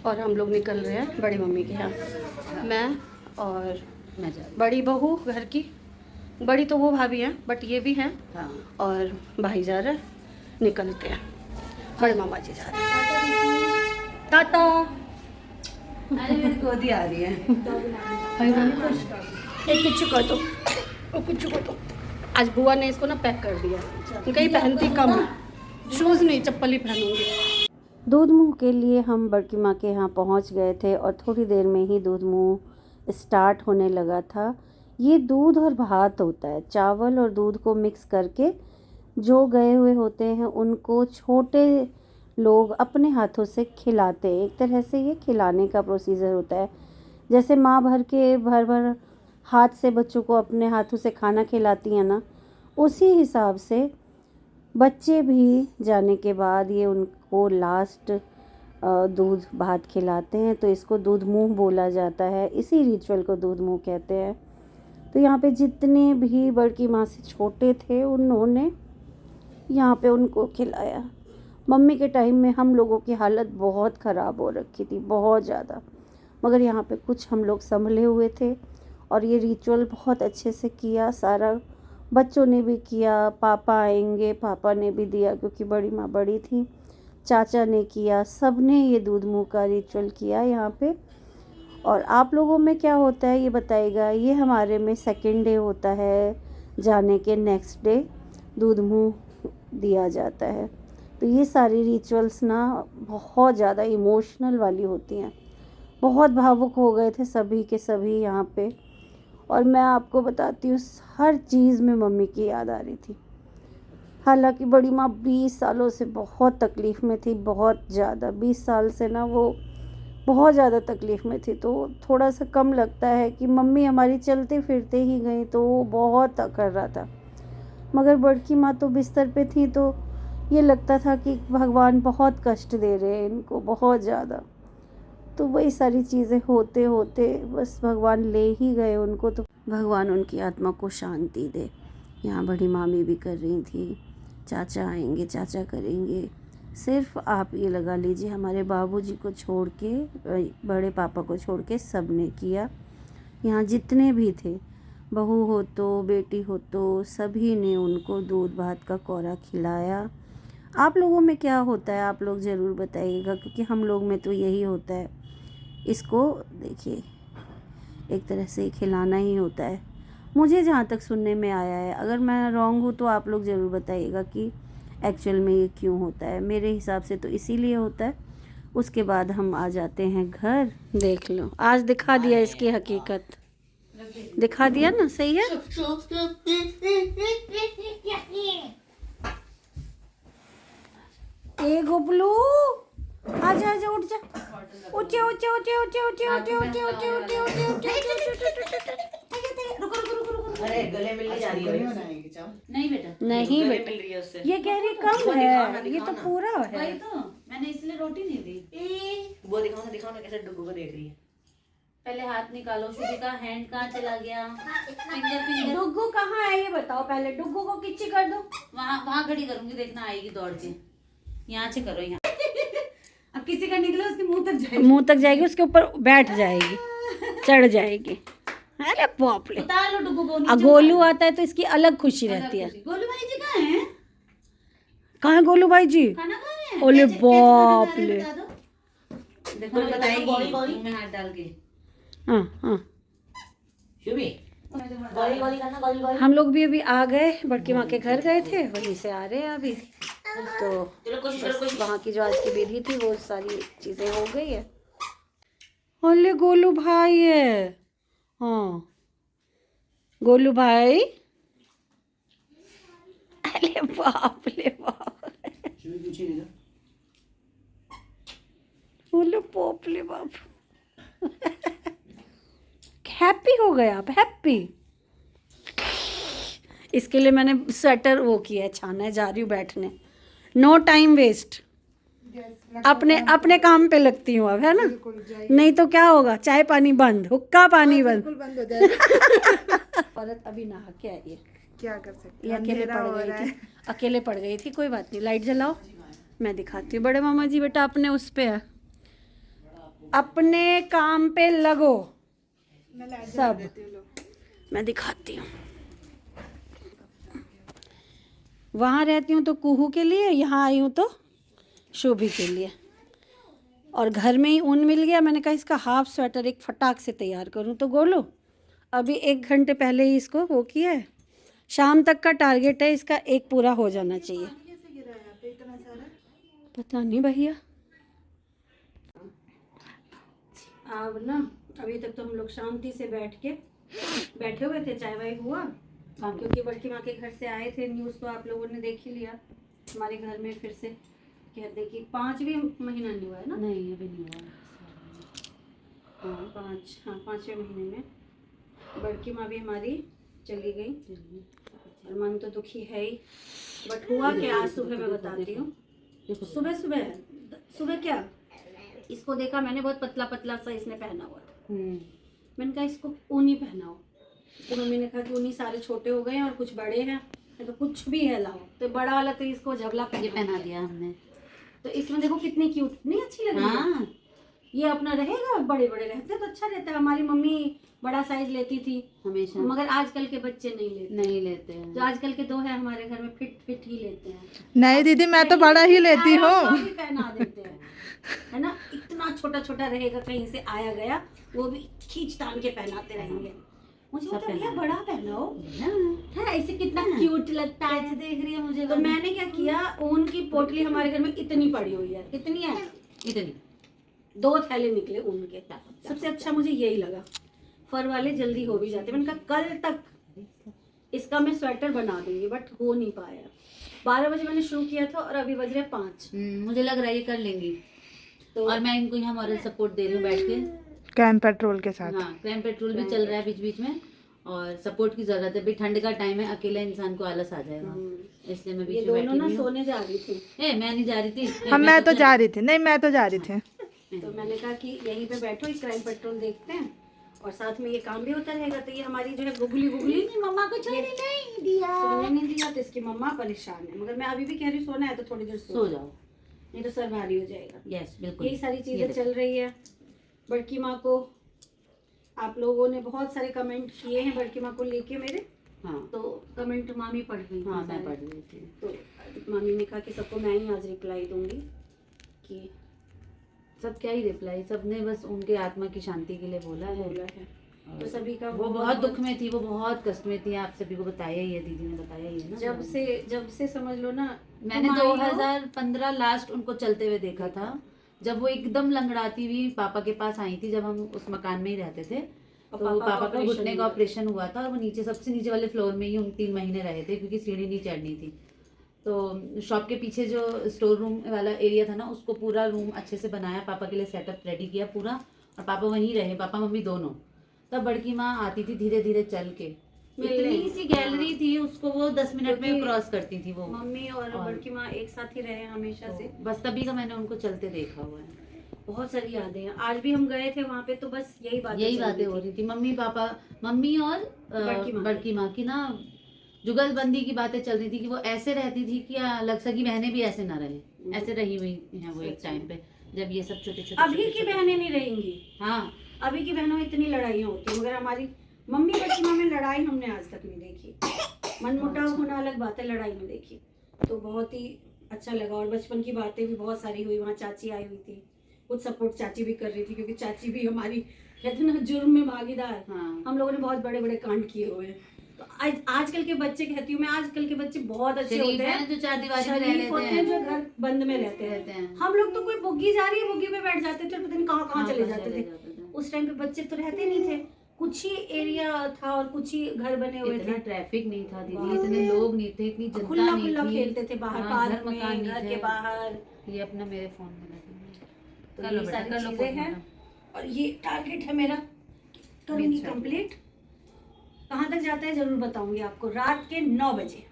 और हम लोग निकल रहे हैं बड़ी मम्मी के यहाँ। मैं और बड़ी बहू घर की, बड़ी तो वो भाभी हैं बट ये भी हैं। हाँ। और भाई जा रहे हैं, निकलते हैं। बड़े मामा जी जा रहे हैं। टाटा। अरे मेरी गोदी आ रही है। एक कुछ कर दो, कुछ कर दो। आज बुआ ने इसको ना पैक कर दिया, कहीं पहनती कम है, शूज़ नहीं चप्पल ही पहनूंगी। दूध मुंह के लिए हम बड़की माँ के यहाँ पहुँच गए थे और थोड़ी देर में ही दूध मुंह स्टार्ट होने लगा था। ये दूध और भात होता है, चावल और दूध को मिक्स करके जो गए हुए होते हैं उनको छोटे लोग अपने हाथों से खिलाते हैं। एक तरह से ये खिलाने का प्रोसीजर होता है, जैसे माँ भर भर हाथ से बच्चों को अपने हाथों से खाना खिलाती हैं ना, उसी हिसाब से बच्चे भी जाने के बाद ये उनको लास्ट दूध भात खिलाते हैं। तो इसको दूध मुंह बोला जाता है, इसी रिचुअल को दूध मुंह कहते हैं। तो यहाँ पे जितने भी बड़की माँ से छोटे थे उन्होंने यहाँ पे उनको खिलाया। मम्मी के टाइम में हम लोगों की हालत बहुत ख़राब हो रखी थी, बहुत ज़्यादा, मगर यहाँ पे कुछ हम लोग संभले हुए थे और ये रिचुअल बहुत अच्छे से किया। सारा बच्चों ने भी किया, पापा आएंगे, पापा ने भी दिया क्योंकि बड़ी माँ बड़ी थी, चाचा ने किया, सब ने ये दूध मुंह का रिचुअल किया यहाँ पे। और आप लोगों में क्या होता है ये बताइएगा। ये हमारे में सेकेंड डे होता है, जाने के नेक्स्ट डे दूध मुंह दिया जाता है। तो ये सारी रिचुअल्स ना बहुत ज़्यादा इमोशनल वाली होती हैं। बहुत भावुक हो गए थे सभी के सभी यहाँ पे। और मैं आपको बताती हूँ, हर चीज़ में मम्मी की याद आ रही थी। हालांकि बड़ी माँ 20 सालों से बहुत तकलीफ़ में थी, बहुत ज़्यादा, 20 साल से ना वो बहुत ज़्यादा तकलीफ़ में थी। तो थोड़ा सा कम लगता है कि मम्मी हमारी चलते फिरते ही गई, तो वो बहुत कर रहा था। मगर बड़की माँ तो बिस्तर पे थी, तो ये लगता था कि भगवान बहुत कष्ट दे रहे हैं इनको, बहुत ज़्यादा। तो वही सारी चीज़ें होते होते बस भगवान ले ही गए उनको। तो भगवान उनकी आत्मा को शांति दे। यहाँ बड़ी मामी भी कर रही थी, चाचा आएंगे, चाचा करेंगे। सिर्फ आप ये लगा लीजिए, हमारे बाबूजी को छोड़ के, बड़े पापा को छोड़ के सब ने किया। यहाँ जितने भी थे, बहू हो तो बेटी हो तो सभी ने उनको दूध भात का कौरा खिलाया। आप लोगों में क्या होता है आप लोग ज़रूर बताइएगा, क्योंकि हम लोग में तो यही होता है। इसको देखिए, एक तरह से खिलाना ही होता है, मुझे जहाँ तक सुनने में आया है। अगर मैं रॉन्ग हूँ तो आप लोग ज़रूर बताइएगा कि एक्चुअल में ये क्यों होता है। मेरे हिसाब से तो इसीलिए होता है। उसके बाद हम आ जाते हैं घर। देख लो, आज दिखा दिया इसकी हकीकत, दिखा दिया ना, सही है। ए गोपलू, आजा आजा, उठ जा, उठे उठे उठे उठे उठे उठे उठे उठे उठे उठे उठे। रुको रुको रुको रुको, अरे गले मिलने जा रही है। नहीं बेटा, नहीं बेटा, ये कह रही कम है, ये तो पूरा है। वही तो मैंने इसलिए रोटी नहीं दी। वो दिखाओ ना कैसे डुगू को देख रही है। पहले हाथ निकालो, शुभी का हैंड कहाँ चला गया, फिंगर। डुगू कहाँ है ये बताओ पहले, डुगू को किच्ची कर दो। वहाँ खड़ी करूंगी, देखना आएगी दौड़ के। यहाँ से करो, यहाँ। अब किसी का निकले उसके मुंह तक जाएगी, उसके ऊपर बैठ जाएगी, चढ़ जाएगी। अरे बाप रे, उतार लो डुगू को। गोलू आता है तो इसकी अलग खुशी रहती है। गोलू भाई जी कहाँ हैं? कहाँ है गोलू भाई जी? खाना खा रहे हैं। ओले बाप रे, देखो बताएगी मुंह में हाथ डाल के। हाँ हाँ, हम लोग भी अभी आ गए, बड़की माँ के घर गए थे, वहीं से आ रहे हैं अभी। तो बस वहाँ की जो आज की विधि थी वो सारी चीज़ें हो गई है। ओले गोलू भाई है, हाँ गोलू भाई। अरे बाप रे बाप, बोलो बाप रे बाप। हैप्पी हो गए आप, हैप्पी। इसके लिए मैंने स्वेटर वो किया है, छाना है, जा रही हूँ बैठने। नो टाइम वेस्ट, अपने अपने काम पे लगती हूँ अब, है ना। नहीं तो क्या होगा, चाय पानी बंद, हुक्का पानी बंद हो जाएगा। औरत अभी नहा के आई है, क्या कर सकते हैं, अकेले पड़ गई थी, कोई बात नहीं। लाइट जलाओ, मैं दिखाती हूँ। बड़े मामा जी बेटा अपने उस पे है, अपने काम पे लगो सब। मैं दिखाती हूँ, वहाँ रहती हूँ तो कुहू के लिए, यहाँ आई हूँ तो शोभी के लिए। और घर में ही ऊन मिल गया, मैंने कहा इसका हाफ स्वेटर एक फटाक से तैयार करूँ। तो गोलू अभी 1 घंटे पहले ही इसको वो किया है, शाम तक का टारगेट है इसका, एक पूरा हो जाना चाहिए। पता नहीं भैया। अब ना अभी तक तो हम लोग शांति से बैठे हुए थे, चाय वाय हुआ, क्योंकि बड़की माँ के घर से आए थे। न्यूज़ तो आप लोगों ने देख ही लिया, हमारे घर में फिर से कहते कि 5वां महीना नहीं हुआ है ना? नहीं अभी नहीं हुआ। हाँ 5वें महीने में बड़की माँ भी हमारी चली गई, और मन तो दुखी है ही। बट हुआ क्या, आज सुबह मैं बताती हूँ। सुबह क्या, इसको देखा मैंने, बहुत पतला पतला सा इसने पहना हुआ था। मैंने कहा इसको ऊनी पहनाओ, तो मम्मी ने कहा कि ऊनी सारे छोटे हो गए हैं और कुछ बड़े हैं, तो कुछ भी है लाओ। तो बड़ा वाला तो इसको झबला पहना दिया हमने। तो इसमें देखो कितनी क्यूट, नहीं अच्छी लग रही है? ये अपना रहेगा, बड़े बड़े रहते तो अच्छा रहता है। हमारी मम्मी बड़ा साइज लेती थी हमेशा, मगर आजकल के बच्चे नहीं लेते हैं। जो आजकल के 2 हैं हमारे घर में, फिट ही लेते हैं। नहीं दीदी, मैं तो बड़ा ही लेती हूँ। पहना देते हैं, है ना? इतना छोटा छोटा रहेगा, कहीं से आया गया वो भी खींच तान के पहनाते रहेंगे। मुझे बोलता भैया बड़ा पहनाओ है, ऐसे कितना क्यूट लगता है। देख रही है मुझे। तो मैंने क्या किया, ऊन की पोटली हमारे घर में इतनी पड़ी हुई है। कितनी है? इतनी। 2 थैले निकले ऊन के। सबसे अच्छा मुझे यही लगा, फर वाले जल्दी हो भी जाते। मैंने कहा कल तक इसका मैं स्वेटर बना दूंगी, बट हो नहीं पाया। 12 बजे मैंने शुरू किया था और अभी बज रहे 5। मुझे लग रहा है ये कर लेंगी। तो और मैं इनको यहाँ मॉरल सपोर्ट दे रही हूँ बैठ के, क्रैम पेट्रोल के साथ। हाँ क्रैम पेट्रोल भी चल रहा है बीच बीच में, और सपोर्ट की जरूरत है। भाई ठंड का टाइम है, अकेला इंसान को आलस आ जाएगा, इसलिए मैं बीच में बैठी हूँ। सोने जा रही थी। मैं नहीं जा रही थी। मैं तो जा रही थी। नहीं, मैं तो जा रही थी। तो मैंने कहा कि यहीं पे बैठो, क्राइम पेट्रोल देखते हैं और साथ में ये काम भी होता रहेगा। तो ये हमारी जो है गुगली मम्मा को सोने नहीं दिया, तो इसकी मम्मा परेशान है। मगर मैं अभी भी कह रही हूँ सोना है तो थोड़ी देर सो जाओ, नहीं तो सर भारी हो जाएगा। यस बिल्कुल, यही सारी चीजें चल रही है। बड़की माँ को आप लोगों ने बहुत सारे कमेंट किए हैं बड़की माँ को लेके मेरे। हाँ तो कमेंट मामी पढ़ रही थी। हाँ मैं पढ़ रही थी। तो मामी ने कहा कि सबको मैं ही आज रिप्लाई दूंगी कि सब क्या ही रिप्लाई, सबने बस उनके आत्मा की शांति के लिए बोला है। तो सभी का वो बहुत दुख में थी, वो बहुत कष्ट में थी। आप सभी को बताया ही है, दीदी ने बताया ही है ना। जब से समझ लो ना, मैंने 2015 लास्ट उनको चलते हुए देखा था, जब वो एकदम लंगड़ाती हुई पापा के पास आई थी, जब हम उस मकान में ही रहते थे। तो पापा का घुटने का ऑपरेशन हुआ था और वो नीचे सबसे नीचे वाले फ्लोर में ही 3 महीने रहे थे, क्योंकि सीढ़ी नहीं चढ़नी थी। तो शॉप के पीछे जो स्टोर रूम वाला एरिया था ना, उसको पूरा रूम अच्छे से बनाया, पापा के लिए सेटअप रेडी किया पूरा, और पापा वहीं रहे, पापा मम्मी दोनों। तब बड़की माँ आती थी धीरे धीरे चल के, इतनी सी गैलरी थी, उसको वो 10 मिनट में क्रॉस करती थी। वो मम्मी और बड़की माँ एक साथ ही रहे हमेशा से, बस तभी का मैंने उनको चलते देखा हुआ है। बहुत सारी यादें हैं। आज भी हम गए थे वहाँ पे, तो बस यही बातें हो रही थी। मम्मी पापा, मम्मी और बड़की माँ की ना जुगलबंदी की बातें चल रही थी कि वो ऐसे रहती थी कि लग सकी बहनें भी ऐसे ना रहे, ऐसे रही हुई है वो एक टाइम पे, जब ये सब छोटे छोटे। अभी की बहनें नहीं रहेंगी। हाँ अभी की बहनों में इतनी लड़ाइयाँ होती हैं, मगर हमारी मम्मी बड़की माँ में लड़ाई हमने आज तक नहीं देखी। मनमुटाव होना अलग बात है, लड़ाई में देखी। तो बहुत ही अच्छा लगा। और बचपन की बातें भी बहुत सारी हुई। वहाँ चाची आई हुई थी, कुछ सपोर्ट चाची भी कर रही थी, क्योंकि चाची भी हमारी कहते ना जुर्म में भागीदार। हम लोगों ने बहुत बड़े बड़े कांड किए हुए हैं। तो आजकल के बच्चे, कहती हूँ मैं, आजकल के बच्चे बहुत अच्छे होते हैं, जो 4 दीवारी में रह लेते हैं, जो घर बंद में रहते हैं। हम लोग तो कोई बुग्गी जा रही है, बुग्गी पे बैठ जाते थे, पता नहीं कहाँ चले जाते थे। उस टाइम पे बच्चे तो रहते नहीं थे, कुछ ही एरिया था और कुछ ही घर बने हुए थे। ट्रैफिक नहीं था दीदी, इतने लोग नहीं थे, इतनी जनता खुला नहीं थी, खेलते थे बाहर पार्क में, घर के बाहर। ये अपना मेरे फोन में तो ये सारी चीजें हैं, और ये टारगेट है मेरा, करूंगी कंप्लीट। कहाँ तक जाता है जरूर बताऊंगी आपको, रात के 9 बजे।